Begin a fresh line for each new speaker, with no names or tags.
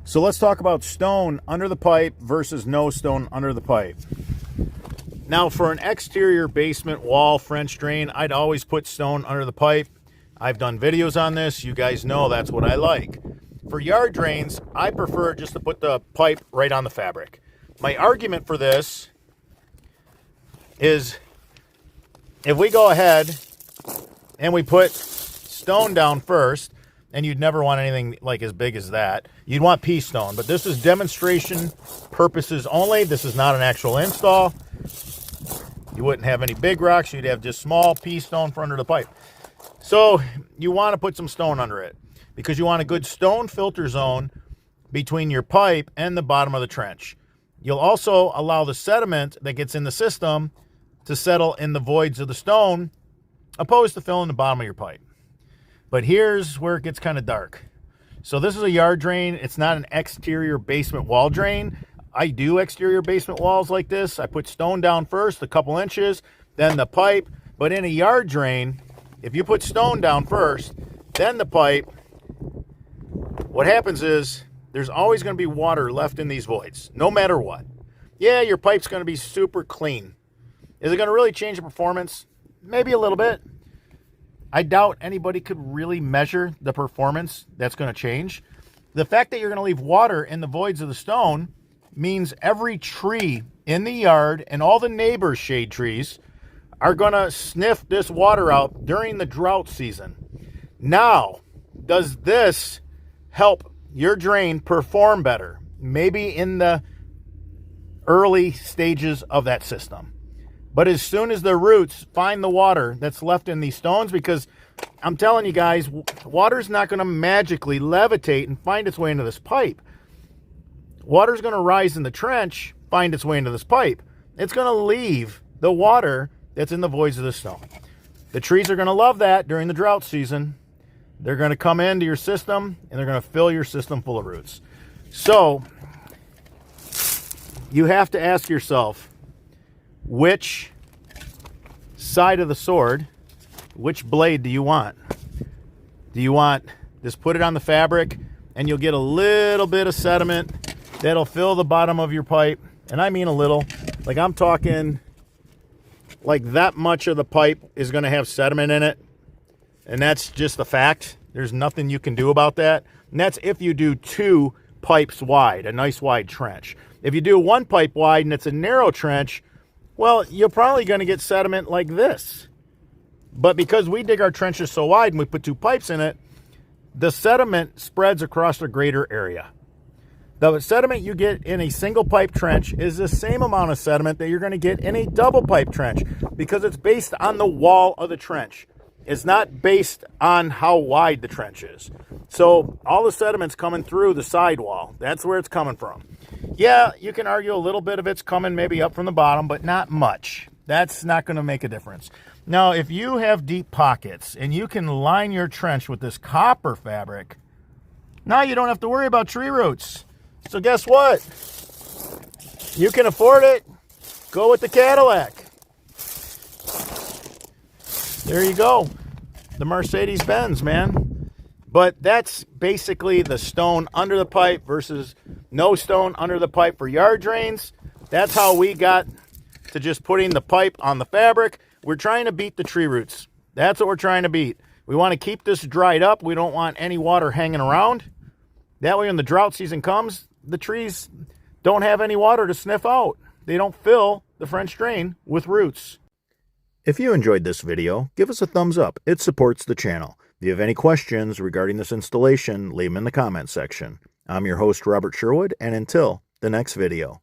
So let's talk about stone under the pipe versus no stone under the pipe. Now, for an exterior basement wall French drain, I'd always put stone under the pipe. I've done videos on this. You guys know that's what I like. For yard drains, I prefer just to put the pipe right on the fabric. My argument for this is if we go ahead and we put stone down first, and you'd never want anything like as big as that. You'd want pea stone, but this is demonstration purposes only. This is not an actual install. You wouldn't have any big rocks. You'd have just small pea stone for under the pipe. So you want to put some stone under it because you want a good stone filter zone between your pipe and the bottom of the trench. You'll also allow the sediment that gets in the system to settle in the voids of the stone, opposed to filling the bottom of your pipe. But here's where it gets kind of dark. So this is a yard drain. It's not an exterior basement wall drain. I do exterior basement walls like this. I put stone down first, a couple inches, then the pipe. But in a yard drain, if you put stone down first, then the pipe, what happens is there's always going to be water left in these voids, no matter what. Yeah, your pipe's going to be super clean. Is it going to really change the performance? Maybe a little bit. I doubt anybody could really measure the performance that's going to change. The fact that you're going to leave water in the voids of the stone means every tree in the yard and all the neighbors' shade trees are going to sniff this water out during the drought season. Now, does this help your drain perform better? Maybe in the early stages of that system. But as soon as the roots find the water that's left in these stones, because I'm telling you guys, water's not going to magically levitate and find its way into this pipe. Water's going to rise in the trench, find its way into this pipe. It's going to leave the water that's in the voids of the stone. The trees are going to love that during the drought season. They're going to come into your system, and they're going to fill your system full of roots. So, you have to ask yourself, which side of the sword, which blade do you want? Do you want, just put it on the fabric and you'll get a little bit of sediment that'll fill the bottom of your pipe. And I mean a little, like I'm talking like that much of the pipe is going to have sediment in it. And that's just a fact. There's nothing you can do about that. And that's if you do 2 pipes wide, a nice wide trench. If you do 1 pipe wide and it's a narrow trench, well, you're probably going to get sediment like this. But because we dig our trenches so wide and we put 2 pipes in it, the sediment spreads across a greater area. The sediment you get in a single pipe trench is the same amount of sediment that you're going to get in a double pipe trench because it's based on the wall of the trench. It's not based on how wide the trench is. So all the sediment's coming through the sidewall. That's where it's coming from. Yeah, you can argue a little bit of it's coming maybe up from the bottom, but not much. That's not going to make a difference. Now, if you have deep pockets and you can line your trench with this copper fabric, now you don't have to worry about tree roots. So guess what? You can afford it. Go with the Cadillac. There you go. The Mercedes-Benz, man. But that's basically the stone under the pipe versus no stone under the pipe for yard drains. That's how we got to just putting the pipe on the fabric. We're trying to beat the tree roots. That's what we're trying to beat. We want to keep this dried up. We don't want any water hanging around. That way when the drought season comes, the trees don't have any water to sniff out. They don't fill the French drain with roots. If you enjoyed this video, give us a thumbs up. It supports the channel. If you have any questions regarding this installation, leave them in the comments section. I'm your host, Robert Sherwood, and until the next video.